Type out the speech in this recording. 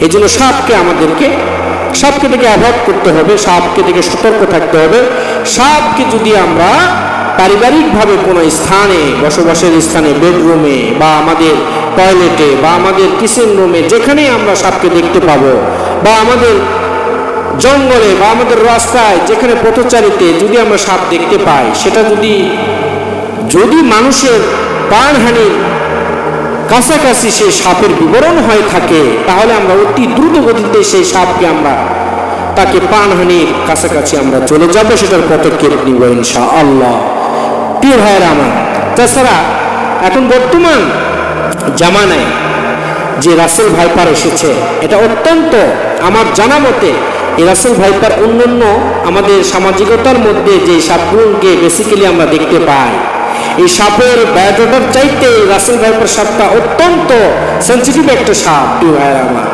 এই জন্য সাপকে থেকে অ্যাভয়েড করতে হবে, সাপকে থেকে সতর্ক থাকতে হবে। সাপকে যদি আমরা পারিবারিকভাবে কোনো স্থানে, বসবাসের স্থানে, বেডরুমে বা আমাদের টয়লেটে বা আমাদের কিচেন রুমে, যেখানে আমরা সাপকে দেখতে পাবো, বা আমাদের জঙ্গলে বা আমাদের রাস্তায় যেখানে পথচারীতে যদি আমরা সাপ দেখতে পাই, সেটা যদি মানুষের প্রাণহানির কাছাকাছি সেই সাপের বিবরণ হয়ে থাকে, তাহলে আমরা অতি দ্রুত গতিতে সেই সাপকে তাকে প্রাণহানির কাছাকাছি আমরা চলে যাব, সেটার পদক্ষেপ নিব ইনশাআল্লাহ। প্রিয় ভাইয়েরা আমার, তাছাড়া এখন বর্তমান জামানায় যে রাসেল ভাইপার এসেছে, এটা অত্যন্ত আমার জানা মতে এই রাসেল ভাইপার অন্যান্য আমাদের সামাজিকতার মধ্যে যে সাপগুলোকে বেসিক্যালি আমরা দেখতে পাই, এই সাপের বায়োডাটার চাইতে রাসেল ভাইপার সাপটা অত্যন্ত সেন্সিটিভ একটা সাপ। প্রিয় ভাইয়েরা আমার,